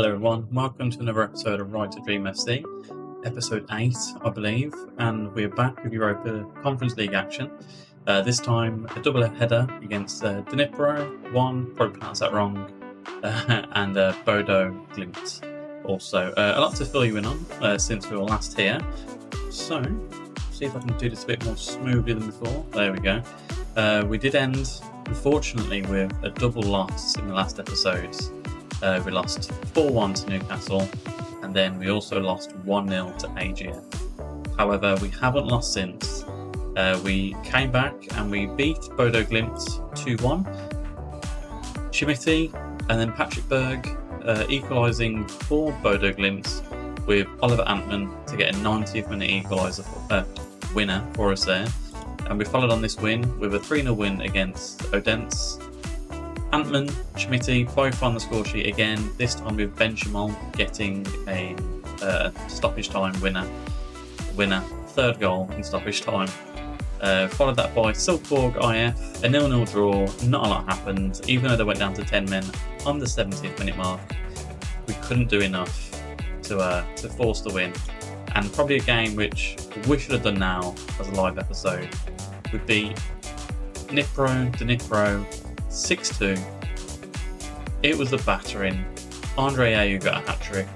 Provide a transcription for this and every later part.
Hello everyone, welcome to another episode of Right to Dream FC, episode 8 I believe, and we're back with Europa Conference League action. This time a double header against Dnipro, probably pronounced that wrong, and Bodo Glimt also. A lot to fill you in on since we were last here, so see if I can do this a bit more smoothly than before. There we go. We did end, unfortunately, with a double loss in the last episodes. We lost 4-1 to Newcastle, and then we also lost 1-0 to AGF. However, we haven't lost since. We came back and we beat Bodo Glimt 2-1. Schmidt and then Patrick Berg equalising for Bodo Glimt with Oliver Antman to get a 90th minute equaliser winner for us there. And we followed on this win with a 3-0 win against Odense. Antman, Schmidt both on the score sheet again, this time with Benjamin getting a stoppage time winner, third goal in stoppage time. Followed that by Silkeborg IF, a 0-0 draw, not a lot happened, even though they went down to 10 men on the 70th minute mark. We couldn't do enough to force the win, and probably a game which we should have done now as a live episode would be Dnipro 6-2. It was the battering. Andre Ayew got a hat-trick.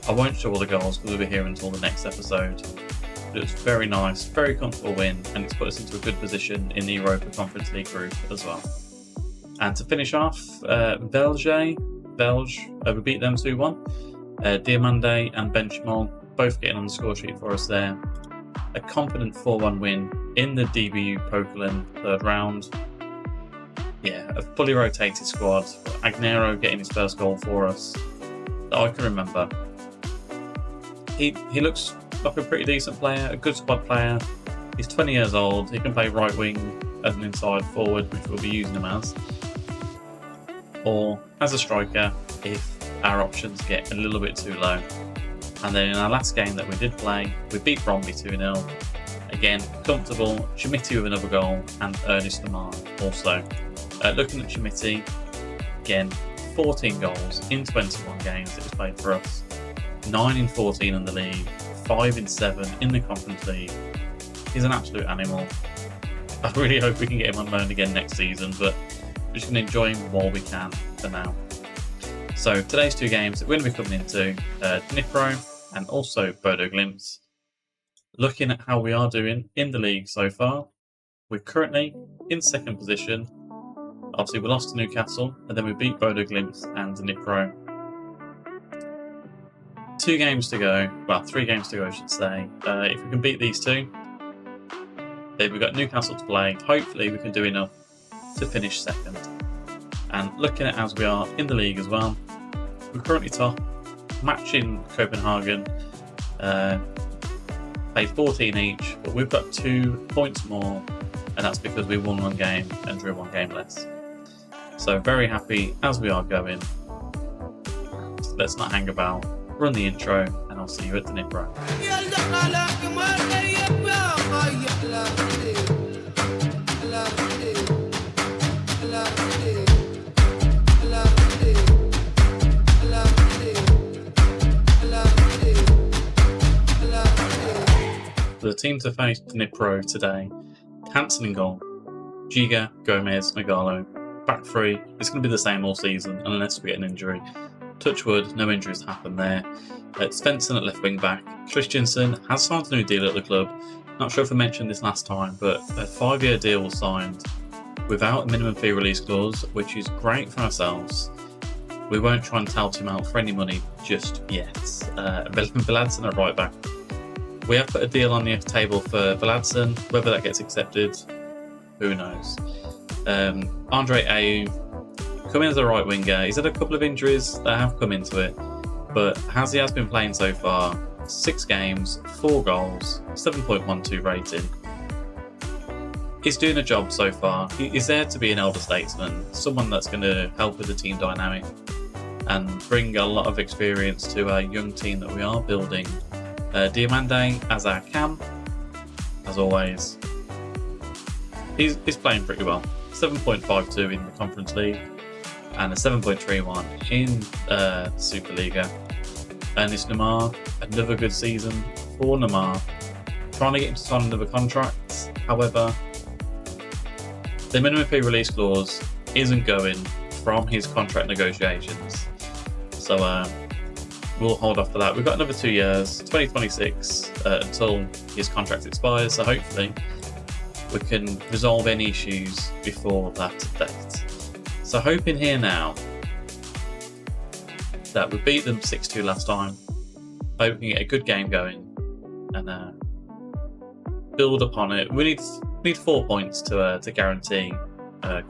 I won't show all the goals because we'll be here until the next episode. But it was very nice, very comfortable win, and it's put us into a good position in the Europa Conference League group as well. And to finish off, Belge, we beat them 2-1. Diamande and Benchmol both getting on the score sheet for us there. A confident 4-1 win in the DBU Pokalin third round. Yeah, a fully rotated squad. Agnero getting his first goal for us that I can remember. He looks like a pretty decent player, a good squad player. He's 20 years old. He can play right wing as an inside forward, which we'll be using him as, or as a striker if our options get a little bit too low. And then in our last game that we did play, we beat Bromley 2-0. Again, comfortable. Schmidt with another goal, and Ernest Lamar also. Looking at Schmidt, again, 14 goals in 21 games that he's played for us. 9 in 14 in the league, 5 in 7 in the Conference League. He's an absolute animal. I really hope we can get him on loan again next season, but we're just going to enjoy him while we can for now. So today's two games that we're going to be coming into, Dnipro and also Bodo Glimt. Looking at how we are doing in the league so far, we're currently in second position. Obviously, we lost to Newcastle, and then we beat Bodo Glimt and Dnipro. 2 games to go. Well, 3 games to go, I should say. If we can beat these two, then we've got Newcastle to play. Hopefully, we can do enough to finish second. And looking at as we are in the league as well, we're currently top, matching Copenhagen. Played 14 each, but we've got 2 points more, and that's because we won 1 game and drew 1 game less. So very happy as we are going. Let's not hang about, run the intro, and I'll see you at Dnipro. The team to face Dnipro today: Hansen in goal, Giga, Gomez, Nagalo. Back 3. It's going to be the same all season unless we get an injury. Touch wood, no injuries happen there. Svensson at left wing back. Christensen has signed a new deal at the club. Not sure if I mentioned this last time, but a 5-year deal was signed without a minimum fee release clause, which is great for ourselves. We won't try and tout him out for any money just yet. Vladson at right back. We have put a deal on the table for Vladson. Whether that gets accepted, who knows. Andre Ayew coming as a right winger. He's had a couple of injuries that have come into it, but as he has been playing so far, 6 games, 4 goals, 7.12 rating. He's doing a job so far. He's there to be an elder statesman, someone that's going to help with the team dynamic and bring a lot of experience to our young team that we are building. Diamande as our cam, as always. He's playing pretty well. 7.52 in the Conference League. and a 7.31 in Superliga. And it's Neymar, another good season for Neymar. Trying to get him to sign another contract. However, the minimum fee release clause isn't going from his contract negotiations. So we'll hold off for that. We've got another 2 years, 2026, until his contract expires. So hopefully we can resolve any issues before that date. So hoping here now that we beat them 6-2 last time. Hope we can get a good game going and build upon it. We need 4 points to guarantee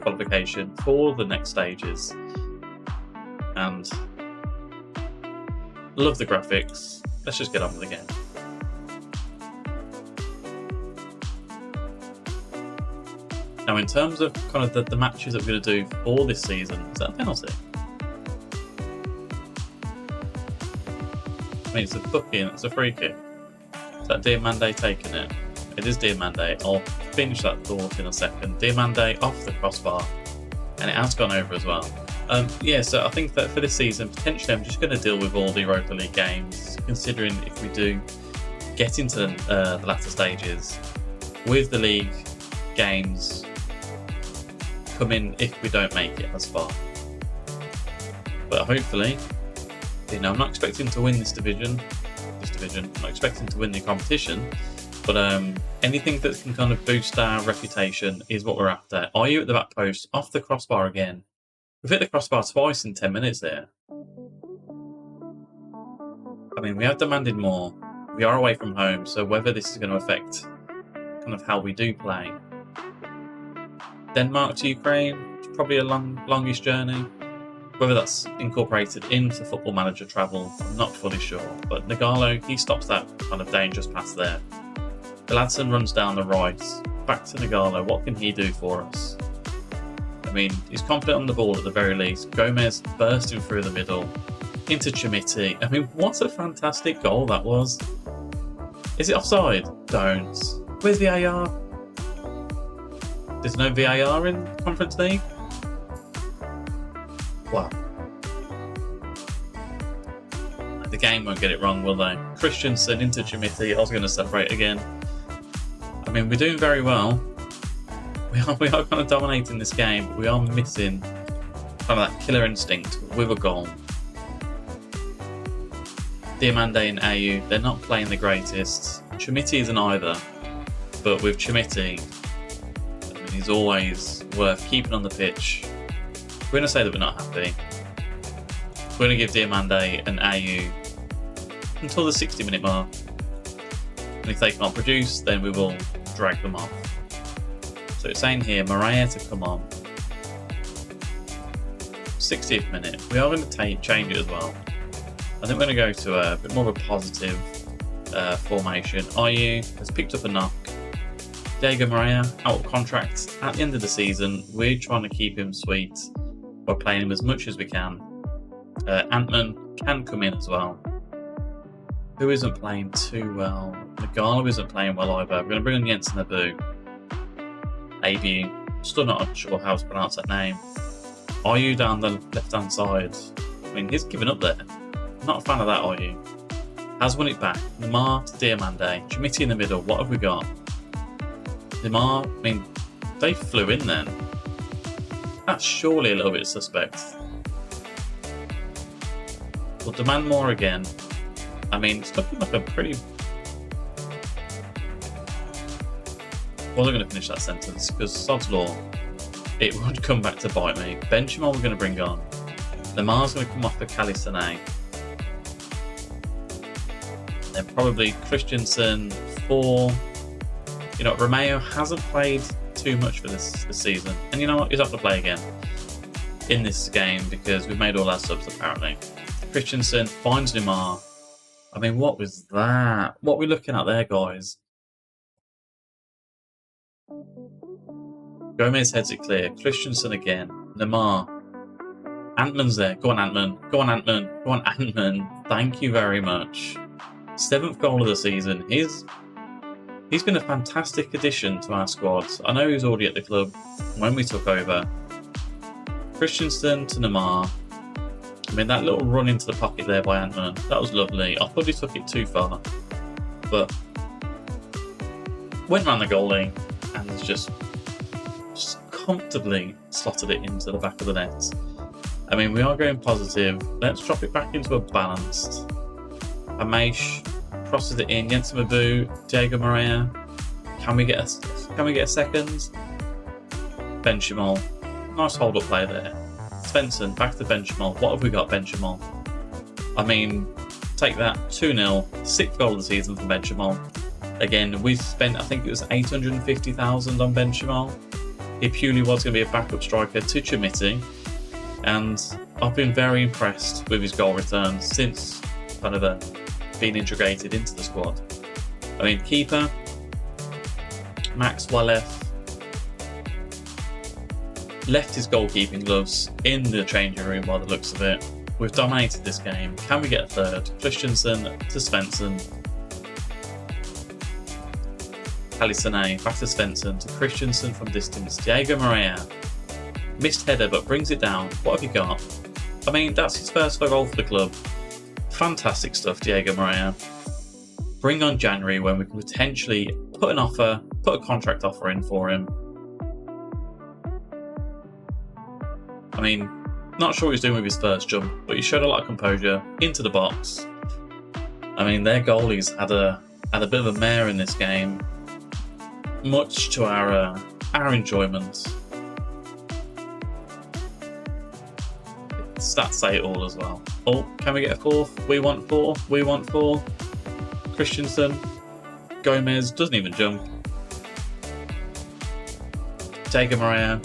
qualification for the next stages. And love the graphics. Let's just get on with the game. Now, in terms of kind of the matches that we're going to do for this season, is that a penalty? I mean, it's a booking, it's a free kick. Is that Diamande taking it? It is Diamande. I'll finish that thought in a second. Diamande off the crossbar, and it has gone over as well. Yeah, so I think that for this season, potentially I'm just going to deal with all the Europa League games, considering if we do get into the latter stages, with the league games coming if we don't make it as far. But hopefully, I'm not expecting to win this division. I'm not expecting to win the competition, but anything that can kind of boost our reputation is what we're after. Are you at the back post, off the crossbar again? We've hit the crossbar twice in 10 minutes there. I mean, we have demanded more. We are away from home, so whether this is going to affect kind of how we do play. Denmark to Ukraine, it's probably a longish journey. Whether that's incorporated into Football Manager travel, I'm not fully sure. But Nagalo, he stops that kind of dangerous pass there. Gladson runs down the right, back to Nagalo. What can he do for us? I mean, he's confident on the ball at the very least. Gomez bursting through the middle into Chimiti. I mean, what a fantastic goal that was. Is it offside? Don't. Where's the AR? There's no VAR in Conference League? Wow. The game won't get it wrong, will they? Christensen into Chimiti. I was going to separate again. I mean, we're doing very well. We are kind of dominating this game, but we are missing kind of that killer instinct with a goal. Diamande and Ayew, they're not playing the greatest. Chimiti isn't either, but with Chimiti, I mean, he's always worth keeping on the pitch. We're going to say that we're not happy. We're going to give Diamande and Ayew until the 60-minute mark. And if they can't produce, then we will drag them off. So it's saying here, Maria to come on. 60th minute. We are going to change it as well. I think we're going to go to a bit more of a positive formation. Ayew has picked up a knock. Diego Maria out of contract at the end of the season. We're trying to keep him sweet by playing him as much as we can. Antman can come in as well. Who isn't playing too well? Nagalo isn't playing well either. We're going to bring on Jensen Abu. Still not sure how to pronounce that name. Ayew down the left-hand side. I mean, he's given up there. Not a fan of that, Ayew. Has won it back. Neymar to Diamande. Chimiti in the middle. What have we got? Neymar, I mean, they flew in then. That's surely a little bit suspect. We'll demand more again. I mean, it's looking like a pretty... I wasn't going to finish that sentence because sod's law, it would come back to bite me. Benjamin we're going to bring on. Lamar's going to come off for Calisane. Then probably Christensen for... You know, Romeo hasn't played too much for this season. And you know what? He's not going to play again in this game because we've made all our subs apparently. Christensen finds Neymar. I mean, what was that? What are we looking at there, guys? Gomez heads it clear. Christensen again. Neymar. Antman's there. Go on, Antman. Go on, Antman. Go on, Antman. Thank you very much. 7th goal of the season. He's been a fantastic addition to our squad. I know he was already at the club when we took over. Christensen to Neymar. I mean, that little run into the pocket there by Ant-Man, that was lovely. I probably took it too far, but went round the goalie and just comfortably slotted it into the back of the net. I mean, we are going positive. Let's drop it back into a balanced. Amash crosses it in. Jensen Mabu, Diego Maria. Can we get a second? Ben Chimol. Nice hold-up play there. Svensson, back to Ben Chimol. What have we got, Ben Chimol? I mean, take that. 2-0. 6th goal of the season for Ben Chimol. Again, we spent, I think it was 850,000 on Ben Chimol. He purely was going to be a backup striker to Chimiti. And I've been very impressed with his goal return since kind of being integrated into the squad. I mean, keeper, Max Walef, left his goalkeeping gloves in the changing room by the looks of it. We've dominated this game. Can we get a third? Christensen to Svensson. Alisane, back to Svensson, to Christensen from distance. Diego Maria. Missed header, but brings it down. What have you got? I mean, that's his first goal for the club. Fantastic stuff, Diego Maria. Bring on January when we can potentially put a contract offer in for him. I mean, not sure what he's doing with his first jump, but he showed a lot of composure into the box. I mean, their goalies had a bit of a mare in this game, much to our enjoyment. Stats say it all as well. Oh, can we get a fourth? We want four. We want four. Christensen. Gomez doesn't even jump. Diego Maria.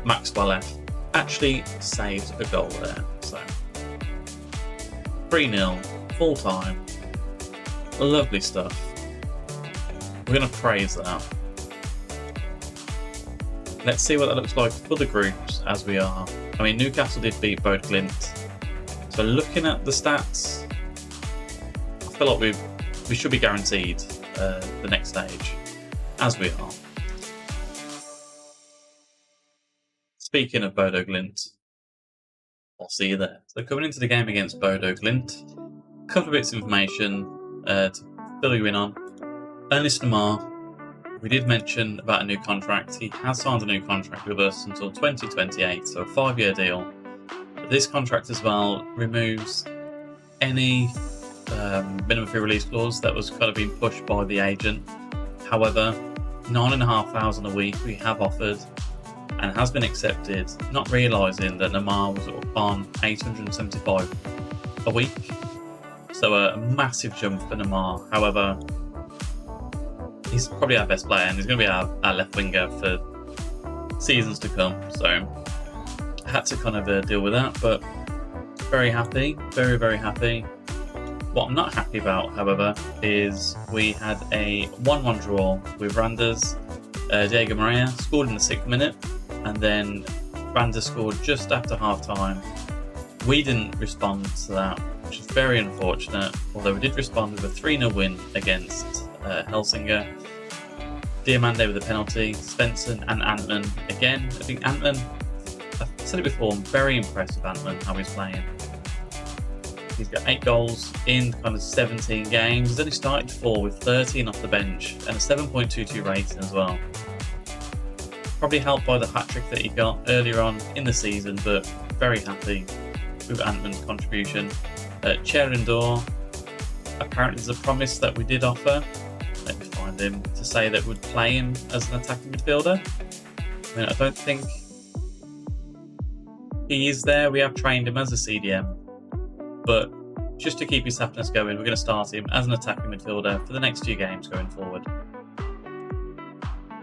Max Walef actually saved a goal there. So 3-0, full time. Lovely stuff. We're going to praise that. Let's see what that looks like for the groups as we are. I mean, Newcastle did beat Bodø/Glimt. So looking at the stats, I feel like we should be guaranteed the next stage, as we are. Speaking of Bodø/Glimt, I'll see you there. So coming into the game against Bodø/Glimt, a couple of bits of information to fill you in on. Ernest Neymar, we did mention about a new contract. He has signed a new contract with us until 2028, so a 5-year deal. But this contract as well removes any minimum fee release clause that was kind of being pushed by the agent. However, 9,500 a week we have offered and has been accepted, not realising that Neymar was on 875 a week. So a massive jump for Neymar. However, he's probably our best player and he's going to be our left winger for seasons to come. So I had to kind of deal with that, but very happy, very, very happy. What I'm not happy about, however, is we had a 1-1 draw with Randers. Diego Maria scored in the 6th minute, and then Randers scored just after half-time. We didn't respond to that, which is very unfortunate, although we did respond with a 3-0 win against Helsinge. Diamande with a penalty, Svensson and Ant-Man. Again, I think Ant-Man, I've said it before, I'm very impressed with Ant-Man, how he's playing. He's got 8 goals in kind of 17 games. He's only started 4 with 13 off the bench and a 7.22 rating as well. Probably helped by the hat-trick that he got earlier on in the season, but very happy with Ant-Man's contribution. Cherindor, apparently there's a promise that we did offer. Let me find him to say that we'd play him as an attacking midfielder. I mean, I don't think he is there. We have trained him as a CDM. But just to keep his happiness going, we're going to start him as an attacking midfielder for the next few games going forward.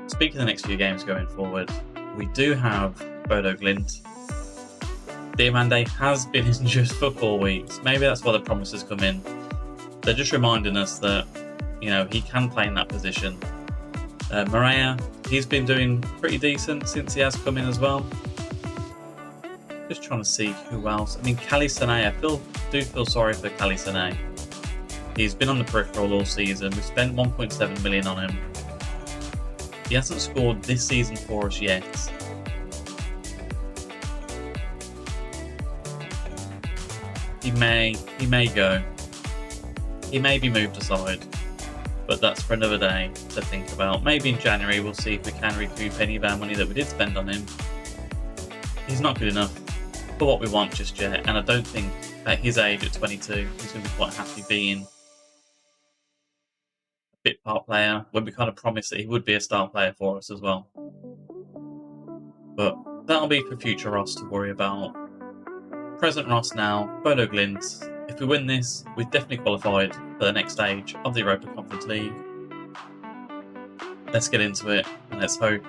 Speaking of the next few games going forward, we do have Bodø/Glimt. Diamande has been injured for 4 weeks. Maybe that's why the promises come in. They're just reminding us that, you know, he can play in that position. Maria, he's been doing pretty decent since he has come in as well. Just trying to see who else. I mean, Alisane, I do feel sorry for Alisane. He's been on the peripheral all season. We've spent 1.7 million on him. He hasn't scored this season for us yet. He may go. He may be moved aside. But that's for another day to think about. Maybe in January we'll see if we can recoup any of our money that we did spend on him. He's not good enough for what we want just yet, and I don't think at his age at 22 he's going to be quite happy being a bit part player when we kind of promised that he would be a star player for us as well. But that'll be for future Ross to worry about. Present Ross now, Bodo Glimt. If we win this, we've definitely qualified for the next stage of the Europa Conference League. Let's get into it, and let's hope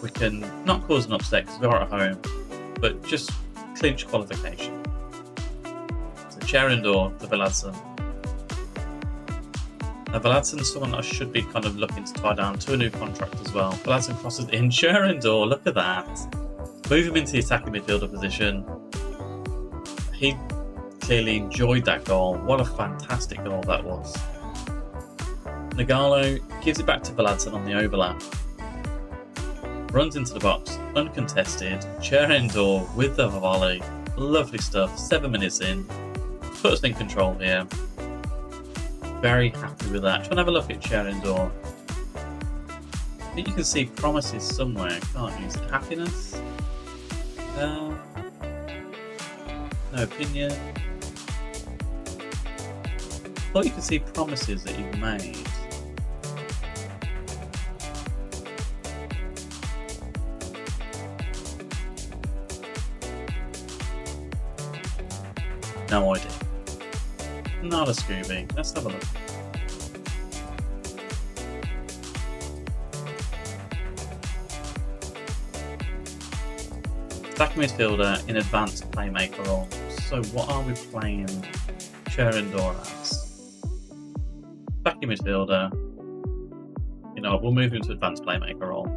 we can not cause an upset because we are at home, but just clinch qualification. So Cherindor to Veladsen. Now Veladsen's someone I should be kind of looking to tie down to a new contract as well. Veladsen crosses in. Cherindor, look at that. Move him into the attacking midfielder position. He clearly enjoyed that goal. What a fantastic goal that was. Nagalo gives it back to Veladsen on the overlap. Runs into the box, uncontested. Cherindor with the volley. Lovely stuff. 7 minutes in. Put us in control here. Very happy with that. Try and have a look at Cherindor. I think you can see promises somewhere, can't you? Is it happiness? No opinion. Thought you could see promises that you've made. No idea. Not a Scooby. Let's have a look. Attacking midfielder in advanced playmaker role. So what are we playing Cherindor as? Attacking midfielder. You know what, we'll move him to advanced playmaker role.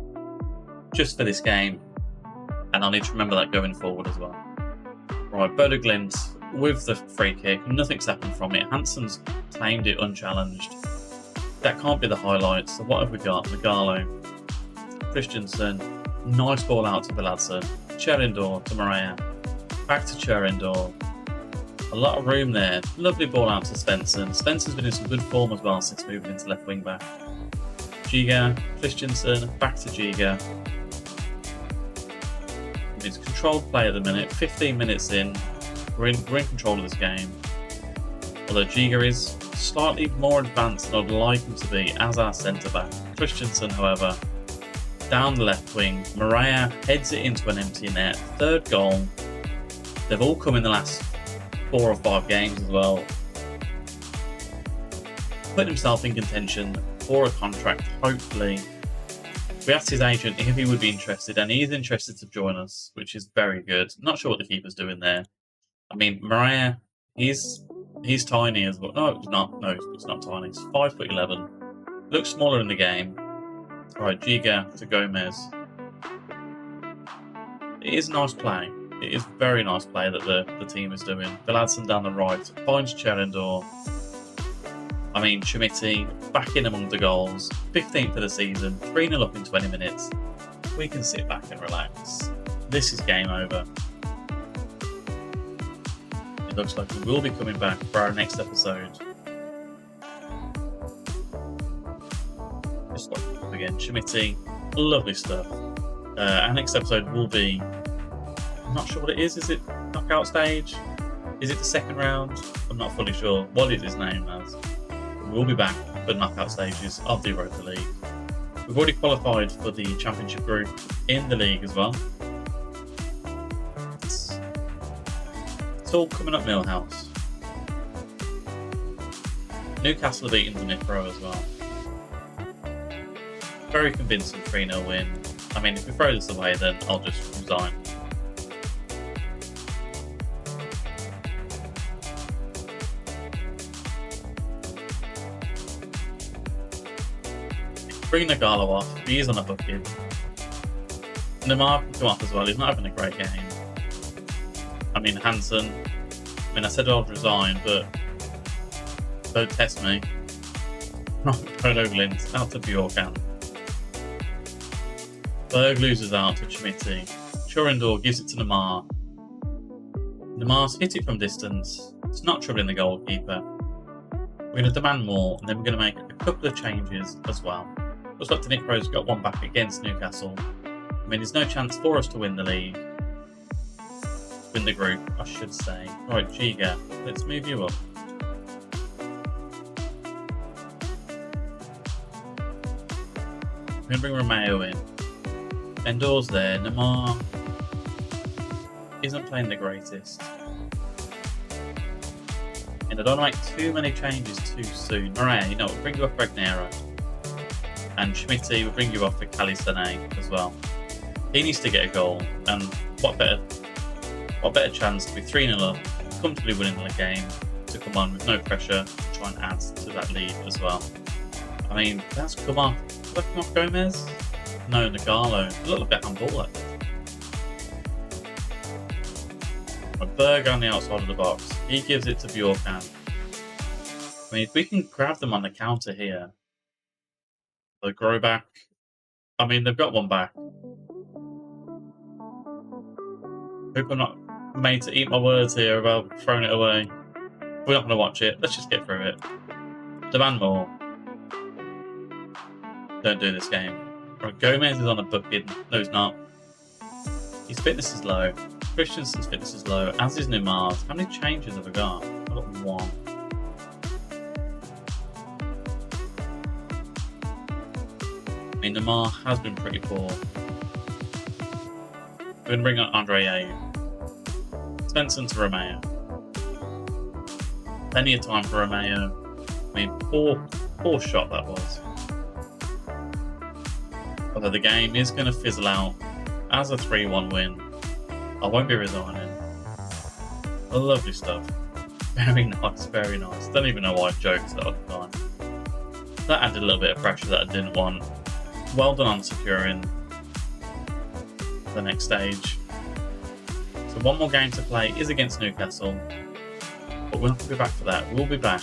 Just for this game. And I'll need to remember that going forward as well. Right, Bodo Glimt with the free kick. Nothing's happened from it. Hansen's claimed it unchallenged. That can't be the highlight. So what have we got? Nagalo. Christensen. Nice ball out to Veladsen. Cherindor to Maria. Back to Cherindor. A lot of room there. Lovely ball out to Svensson. Svensson's been in some good form as well since moving into left wing back. Giga, Christensen, back to Giga. It's controlled play at the minute. 15 minutes in. We're in control of this game. Although Giga is slightly more advanced than I'd like him to be as our centre back. Christensen, however, down the left wing. Maria heads it into an empty net. Third goal. They've all come in the last 4 or 5 games as well. Put himself in contention for a contract, hopefully. We asked his agent if he would be interested, and he is interested to join us, which is very good. Not sure what the keeper's doing there. I mean, Maria, he's tiny as well. No, it's not. No, it's not tiny. He's 5'11". Looks smaller in the game. Right, Giga to Gomez. It is nice play. It is very nice play that the team is doing. Veladsen down the right, finds Cherindor. I mean, Schmitti back in among the goals. 15th of the season, 3-0 up in 20 minutes. We can sit back and relax. This is game over. It looks like we will be coming back for our next episode. Just look again, Schmitti, lovely stuff. Our next episode will be, I'm not sure what it is. Is it knockout stage? Is it the second round? I'm not fully sure what it is named as. We'll be back for knockout stages of the Europa League. We've already qualified for the Championship group in the league as well. It's all coming up Millhouse. Newcastle have beaten the Nipro as well. Very convincing 3-0 win. I mean, if we throw this away, then I'll just resign. Bring Nagalo off. He is on a bucket. Neymar can come off as well. He's not having a great game. I mean, Hansen. I mean, I said I'd resign, but don't test me. Bodo Glimt out to Bjorkan. Berg loses out to Schmitti. Cherindor gives it to Neymar. Neymar's hit it from distance. It's not troubling the goalkeeper. We're going to demand more, and then we're going to make a couple of changes as well. Looks like Nick Rose got one back against Newcastle. I mean, there's no chance for us to win the league. Win the group, I should say. Alright, Giga, let's move you up. We're going to bring Romeo in. Endor's there. Neymar isn't playing the greatest. And I don't like too many changes too soon. Alright, you know, we'll bring you off Regnera. And Schmitty will bring you off for Calisane as well. He needs to get a goal, and what better chance to be 3-0 up, comfortably winning the game, to come on with no pressure, to try and add to that lead as well. I mean, that's come off. Looking off Gomez? No, Nagalo. A little bit handball that. A Berg on the outside of the box. He gives it to Bjorkan. I mean, if we can grab them on the counter here. The grow back. I mean, they've got one back. Hope I'm not made to eat my words here about throwing it away. We're not going to watch it. Let's just get through it. Demand more. Don't do this game. Right, Gomez is on a booking. No, he's not. His fitness is low. Christensen's fitness is low, as is Neymar's. How many changes have I got? I've got one. I mean, Neymar has been pretty poor. We're going to bring on Andre Ayew. Svensson to Romeo. Plenty of time for Romeo. I mean, poor shot that was. Although the game is going to fizzle out as a 3-1 win, I won't be resigning. Lovely stuff. Very nice, very nice. Don't even know why I joked that other time. That added a little bit of pressure that I didn't want. Well done on securing the next stage. So one more game to play is against Newcastle, but we'll have to be back for that. We'll be back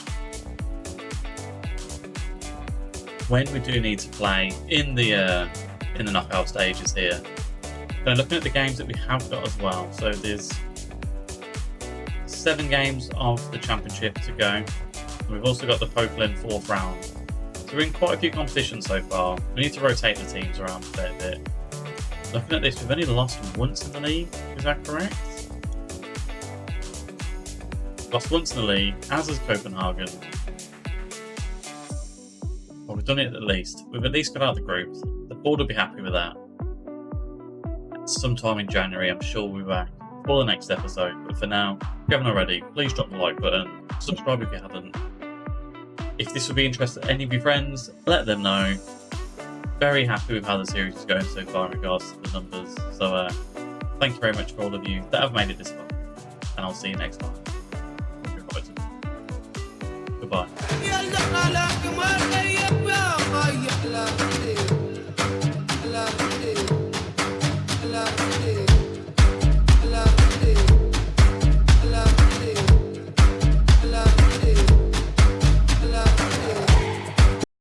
when we do need to play in the knockout stages here. Now looking at the games that we have got as well, so there's 7 games of the championship to go, and we've also got the Poland 4th round. So we're in quite a few competitions so far. We need to rotate the teams around a fair bit. Looking at this, we've only lost once in the league, is that correct? Lost once in the league, as has Copenhagen. Well, we've done it at least. We've at least got out of the groups. The board will be happy with that. Sometime in January, I'm sure we'll be back for the next episode. But for now, if you haven't already, please drop the like button. Subscribe if you haven't. If this would be interesting to any of your friends, let them know. Very happy with how the series is going so far in regards to the numbers. So thank you very much for all of you that have made it this far. And I'll see you next time.